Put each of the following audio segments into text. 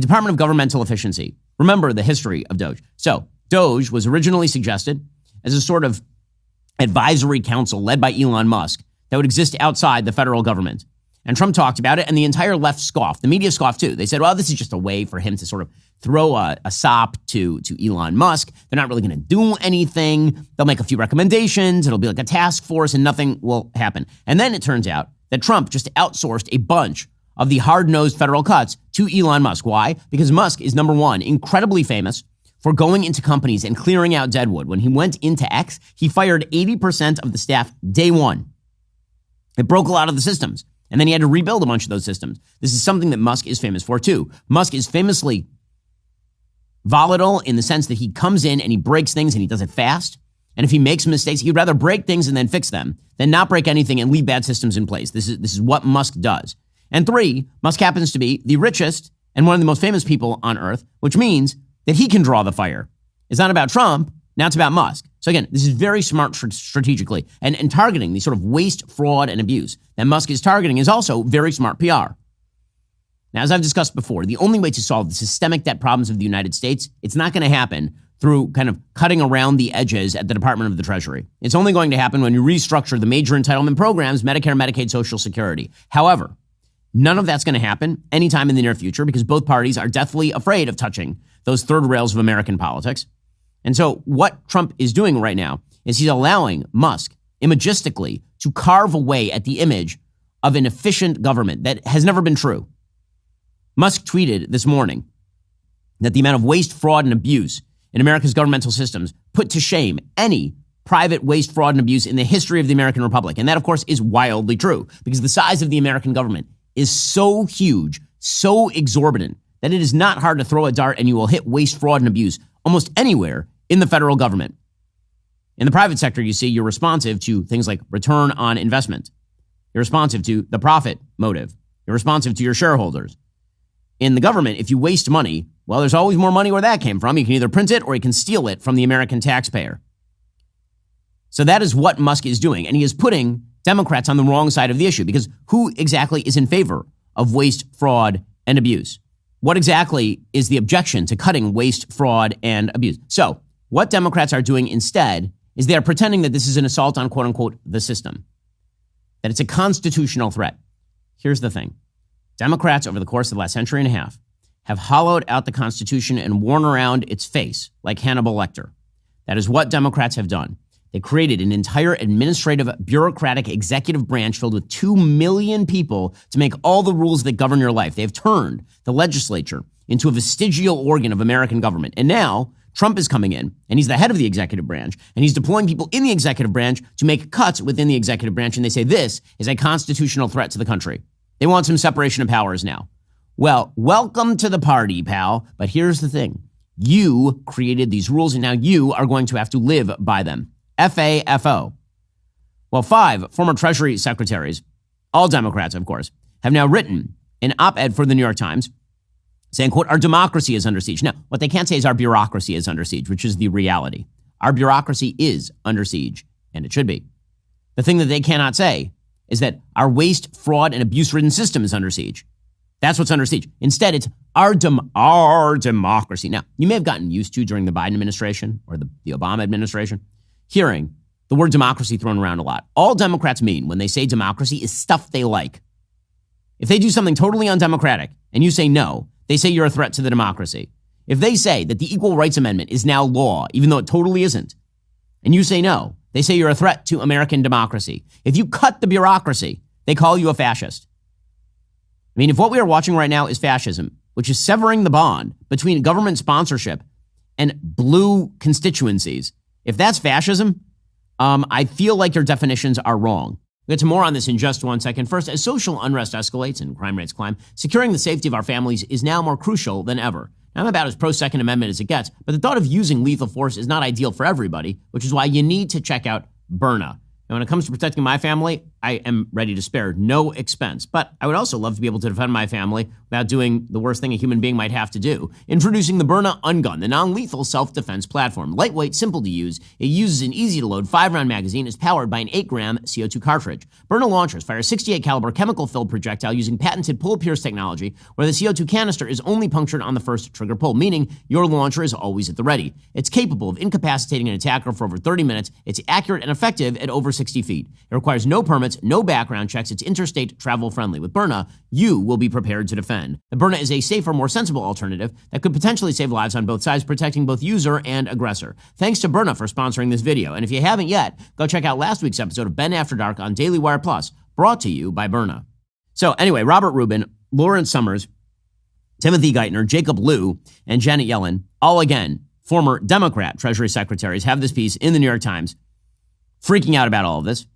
the Department of Governmental Efficiency. Remember the history of DOGE. So DOGE was originally suggested as a sort of advisory council led by Elon Musk that would exist outside the federal government. And Trump talked about it, and the entire left scoffed. The media scoffed too. They said, well, this is just a way for him to sort of throw a sop to Elon Musk. They're not really going to do anything. They'll make a few recommendations. It'll be like a task force, and nothing will happen. And then it turns out that Trump just outsourced a bunch of the hard-nosed federal cuts to Elon Musk. Why? Because Musk is, number one, incredibly famous for going into companies and clearing out deadwood. When he went into X, he fired 80% of the staff day one. It broke a lot of the systems. And then he had to rebuild a bunch of those systems. This is something that Musk is famous for, too. Musk is famously volatile in the sense that he comes in and he breaks things and he does it fast. And if he makes mistakes, he'd rather break things and then fix them than not break anything and leave bad systems in place. This is what Musk does. And three, Musk happens to be the richest and one of the most famous people on earth, which means that he can draw the fire. It's not about Trump. Now it's about Musk. So again, this is very smart strategically. And targeting the sort of waste, fraud, and abuse that Musk is targeting is also very smart PR. Now, as I've discussed before, the only way to solve the systemic debt problems of the United States, it's not going to happen through kind of cutting around the edges at the Department of the Treasury. It's only going to happen when you restructure the major entitlement programs, Medicare, Medicaid, Social Security. However, none of that's going to happen anytime in the near future because both parties are deathly afraid of touching those third rails of American politics. And so what Trump is doing right now is he's allowing Musk imagistically to carve away at the image of an efficient government that has never been true. Musk tweeted this morning that the amount of waste, fraud, and abuse in America's governmental systems put to shame any private waste, fraud, and abuse in the history of the American Republic. And that, of course, is wildly true because the size of the American government is so huge, so exorbitant, that it is not hard to throw a dart and you will hit waste, fraud, and abuse almost anywhere in the federal government. In the private sector, you see, you're responsive to things like return on investment. You're responsive to the profit motive. You're responsive to your shareholders. In the government, if you waste money, well, there's always more money where that came from. You can either print it or you can steal it from the American taxpayer. So that is what Musk is doing. And he is putting Democrats on the wrong side of the issue because who exactly is in favor of waste, fraud, and abuse? What exactly is the objection to cutting waste, fraud, and abuse? So what Democrats are doing instead is they are pretending that this is an assault on, quote unquote, the system, that it's a constitutional threat. Here's the thing. Democrats over the course of the last century and a half have hollowed out the Constitution and worn around its face like Hannibal Lecter. That is what Democrats have done. They created an entire administrative, bureaucratic, executive branch filled with 2 million people to make all the rules that govern your life. They have turned the legislature into a vestigial organ of American government. And now Trump is coming in, and he's the head of the executive branch, and he's deploying people in the executive branch to make cuts within the executive branch, and they say this is a constitutional threat to the country. They want some separation of powers now. Well, welcome to the party, pal. But here's the thing. You created these rules, and now you are going to have to live by them. FAFO. Well, 5 former Treasury secretaries, all Democrats, of course, have now written an op-ed for the New York Times saying, quote, our democracy is under siege. Now, what they can't say is our bureaucracy is under siege, which is the reality. Our bureaucracy is under siege, and it should be. The thing that they cannot say is that our waste, fraud, and abuse-ridden system is under siege. That's what's under siege. Instead, it's our democracy. Now, you may have gotten used to during the Biden administration or the Obama administration hearing the word democracy thrown around a lot. All Democrats mean when they say democracy is stuff they like. If they do something totally undemocratic and you say no, they say you're a threat to the democracy. If they say that the Equal Rights Amendment is now law, even though it totally isn't, and you say no, they say you're a threat to American democracy. If you cut the bureaucracy, they call you a fascist. I mean, if what we are watching right now is fascism, which is severing the bond between government sponsorship and blue constituencies, if that's fascism, I feel like your definitions are wrong. We'll get to more on this in just one second. First, as social unrest escalates and crime rates climb, securing the safety of our families is now more crucial than ever. Now, I'm about as pro-Second Amendment as it gets, but the thought of using lethal force is not ideal for everybody, which is why you need to check out Byrna. Now, when it comes to protecting my family, I am ready to spare no expense. But I would also love to be able to defend my family without doing the worst thing a human being might have to do. Introducing the Byrna Ungun, the non-lethal self-defense platform. Lightweight, simple to use. It uses an easy-to-load 5-round magazine. Is powered by an 8-gram CO2 cartridge. Byrna launchers fire a 68 caliber chemical-filled projectile using patented pull-pierce technology, where the CO2 canister is only punctured on the first trigger pull, meaning your launcher is always at the ready. It's capable of incapacitating an attacker for over 30 minutes. It's accurate and effective at over 60 feet. It requires no permits, no background checks. It's interstate travel friendly. With Byrna, you will be prepared to defend. The Byrna is a safer, more sensible alternative that could potentially save lives on both sides, protecting both user and aggressor. Thanks to Byrna for sponsoring this video. And if you haven't yet, go check out last week's episode of Ben After Dark on Daily Wire Plus, brought to you by Byrna. So anyway, Robert Rubin, Lawrence Summers, Timothy Geithner, Jacob Lew, and Janet Yellen, all again, former Democrat Treasury secretaries, have this piece in the New York Times, freaking out about all of this.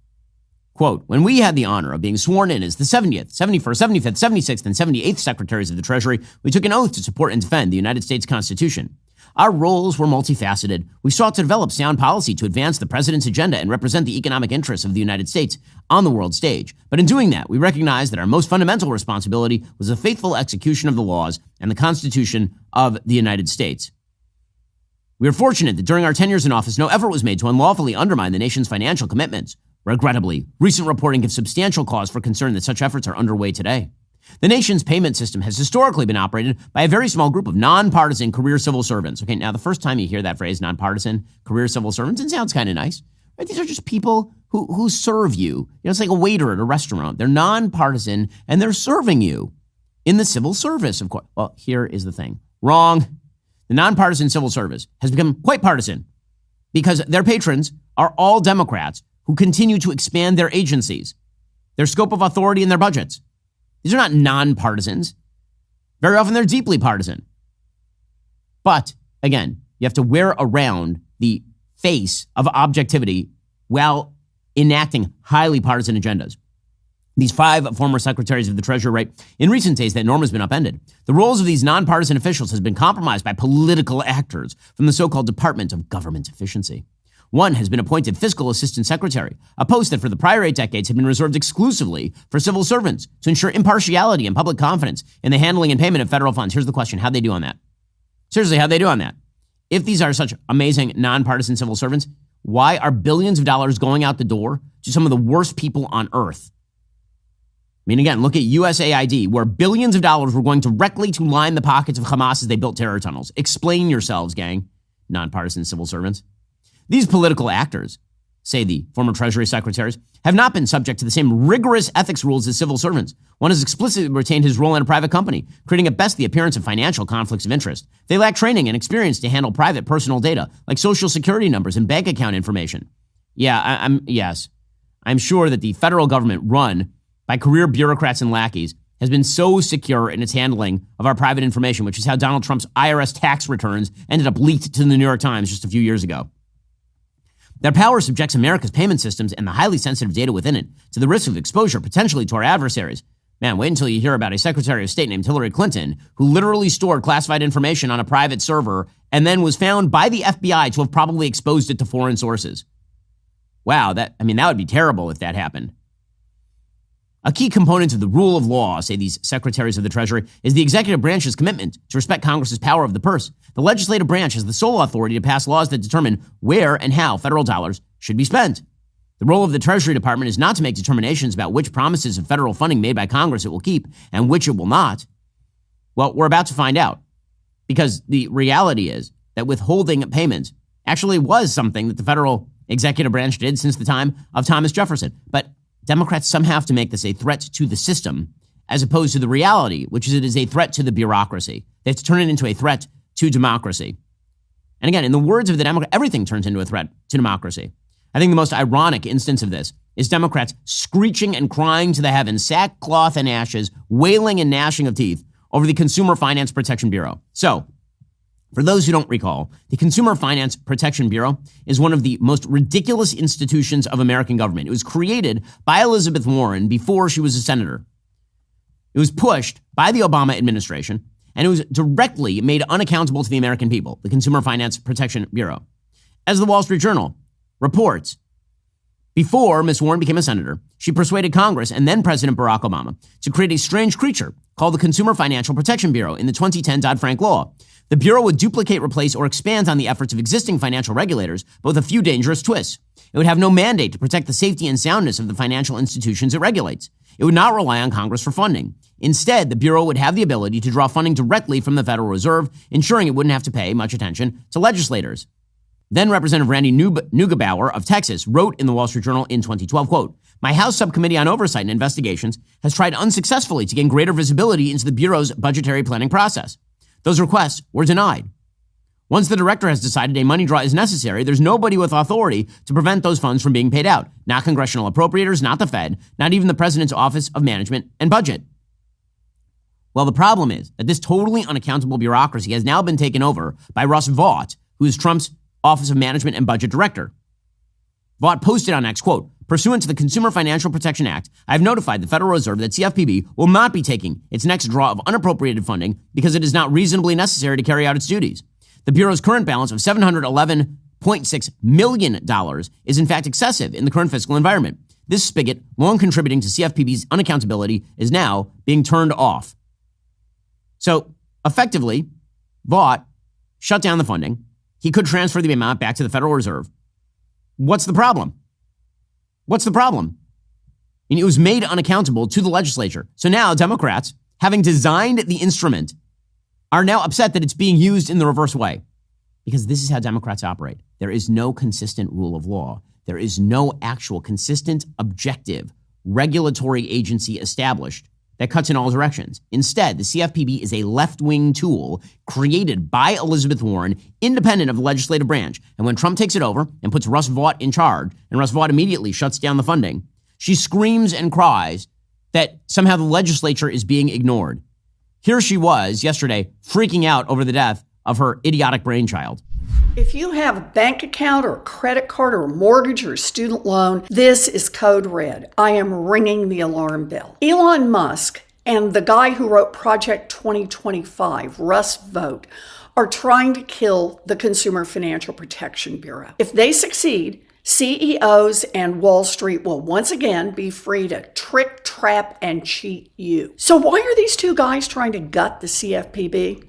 Quote, when we had the honor of being sworn in as the 70th, 71st, 75th, 76th, and 78th Secretaries of the Treasury, we took an oath to support and defend the United States Constitution. Our roles were multifaceted. We sought to develop sound policy to advance the president's agenda and represent the economic interests of the United States on the world stage. But in doing that, we recognized that our most fundamental responsibility was the faithful execution of the laws and the Constitution of the United States. We are fortunate that during our tenures in office, no effort was made to unlawfully undermine the nation's financial commitments. Regrettably, recent reporting gives substantial cause for concern that such efforts are underway today. The nation's payment system has historically been operated by a very small group of nonpartisan career civil servants. Okay, now the first time you hear that phrase, nonpartisan career civil servants, it sounds kind of nice. Right? These are just people who serve you. You know, it's like a waiter at a restaurant. They're nonpartisan and they're serving you in the civil service, of course. Well, here is the thing. Wrong. The nonpartisan civil service has become quite partisan because their patrons are all Democrats who continue to expand their agencies, their scope of authority, and their budgets. These are not nonpartisans. Very often they're deeply partisan. But again, you have to wear around the face of objectivity while enacting highly partisan agendas. These 5 former secretaries of the Treasury write, in recent days, that norm has been upended. The roles of these nonpartisan officials has been compromised by political actors from the so-called Department of Government Efficiency. One has been appointed Fiscal Assistant Secretary, a post that for the prior 8 decades had been reserved exclusively for civil servants to ensure impartiality and public confidence in the handling and payment of federal funds. Here's the question. How'd they do on that? Seriously, how'd they do on that? If these are such amazing nonpartisan civil servants, why are billions of dollars going out the door to some of the worst people on earth? I mean, again, look at USAID, where billions of dollars were going directly to line the pockets of Hamas as they built terror tunnels. Explain yourselves, gang. Nonpartisan civil servants. These political actors, say the former Treasury secretaries, have not been subject to the same rigorous ethics rules as civil servants. One has explicitly retained his role in a private company, creating at best the appearance of financial conflicts of interest. They lack training and experience to handle private personal data, like social security numbers and bank account information. Yeah, I'm sure that the federal government run by career bureaucrats and lackeys has been so secure in its handling of our private information, which is how Donald Trump's IRS tax returns ended up leaked to the New York Times just a few years ago. Their power subjects America's payment systems and the highly sensitive data within it to the risk of exposure potentially to our adversaries. Man, wait until you hear about a Secretary of State named Hillary Clinton who literally stored classified information on a private server and then was found by the FBI to have probably exposed it to foreign sources. Wow, that would be terrible if that happened. A key component of the rule of law, say these secretaries of the Treasury, is the executive branch's commitment to respect Congress's power of the purse. The legislative branch has the sole authority to pass laws that determine where and how federal dollars should be spent. The role of the Treasury Department is not to make determinations about which promises of federal funding made by Congress it will keep and which it will not. Well, we're about to find out, because the reality is that withholding payments actually was something that the federal executive branch did since the time of Thomas Jefferson. But Democrats somehow have to make this a threat to the system as opposed to the reality, which is it is a threat to the bureaucracy. They have to turn it into a threat to democracy. And again, in the words of the Democrat, everything turns into a threat to democracy. I think the most ironic instance of this is Democrats screeching and crying to the heavens, sackcloth and ashes, wailing and gnashing of teeth over the Consumer Finance Protection Bureau. So, for those who don't recall, the Consumer Finance Protection Bureau is one of the most ridiculous institutions of American government. It was created by Elizabeth Warren before she was a senator. It was pushed by the Obama administration, and it was directly made unaccountable to the American people, the Consumer Finance Protection Bureau. As the Wall Street Journal reports, Before Ms. Warren became a senator, she persuaded Congress and then President Barack Obama to create a strange creature called the Consumer Financial Protection Bureau in the 2010 Dodd-Frank law. The Bureau would duplicate, replace, or expand on the efforts of existing financial regulators, but with a few dangerous twists. It would have no mandate to protect the safety and soundness of the financial institutions it regulates. It would not rely on Congress for funding. Instead, the Bureau would have the ability to draw funding directly from the Federal Reserve, ensuring it wouldn't have to pay much attention to legislators. Then Representative Randy Neugebauer of Texas wrote in the Wall Street Journal in 2012, quote, "My House Subcommittee on Oversight and Investigations has tried unsuccessfully to gain greater visibility into the Bureau's budgetary planning process. Those requests were denied. Once the director has decided a money draw is necessary, there's nobody with authority to prevent those funds from being paid out. Not congressional appropriators, not the Fed, not even the President's Office of Management and Budget." Well, the problem is that this totally unaccountable bureaucracy has now been taken over by Russ Vought, who is Trump's Office of Management and Budget Director. Vought posted on X, quote, "Pursuant to the Consumer Financial Protection Act, I have notified the Federal Reserve that CFPB will not be taking its next draw of unappropriated funding because it is not reasonably necessary to carry out its duties. The Bureau's current balance of $711.6 million is in fact excessive in the current fiscal environment. This spigot, long contributing to CFPB's unaccountability, is now being turned off." So effectively, Vought shut down the funding. He could transfer the amount back to the Federal Reserve. What's the problem? What's the problem? And it was made unaccountable to the legislature. So now Democrats, having designed the instrument, are now upset that it's being used in the reverse way. Because this is how Democrats operate. There is no consistent rule of law. There is no actual consistent, objective, regulatory agency established that cuts in all directions. Instead, the CFPB is a left-wing tool created by Elizabeth Warren, independent of the legislative branch. And when Trump takes it over and puts Russ Vought in charge, and Russ Vought immediately shuts down the funding, she screams and cries that somehow the legislature is being ignored. Here she was yesterday freaking out over the death of her idiotic brainchild. If you have a bank account or a credit card or a mortgage or a student loan, this is code red. I am ringing the alarm bell. Elon Musk and the guy who wrote Project 2025, Russ Vought, are trying to kill the Consumer Financial Protection Bureau. If they succeed, CEOs and Wall Street will once again be free to trick, trap, and cheat you. So why are these two guys trying to gut the CFPB?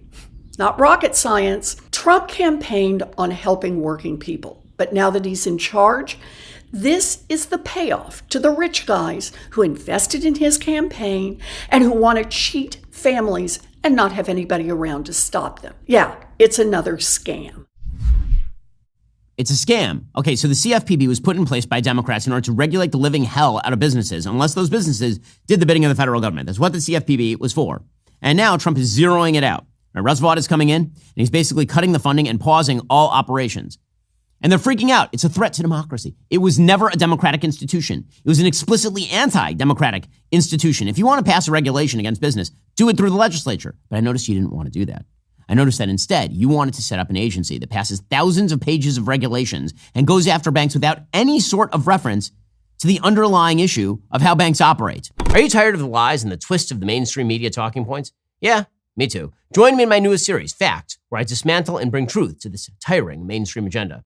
Not rocket science. Trump campaigned on helping working people, but now that he's in charge, this is the payoff to the rich guys who invested in his campaign and who want to cheat families and not have anybody around to stop them. Yeah, it's another scam. It's a scam. Okay, so the CFPB was put in place by Democrats in order to regulate the living hell out of businesses, unless those businesses did the bidding of the federal government. That's what the CFPB was for. And now Trump is zeroing it out. Russ Vought is coming in, and he's basically cutting the funding and pausing all operations. And they're freaking out. It's a threat to democracy. It was never a democratic institution. It was an explicitly anti-democratic institution. If you want to pass a regulation against business, do it through the legislature. But I noticed you didn't want to do that. I noticed that instead, you wanted to set up an agency that passes thousands of pages of regulations and goes after banks without any sort of reference to the underlying issue of how banks operate. Are you tired of the lies and the twists of the mainstream media talking points? Yeah, me too. Join me in my newest series, Fact, where I dismantle and bring truth to this tiring mainstream agenda.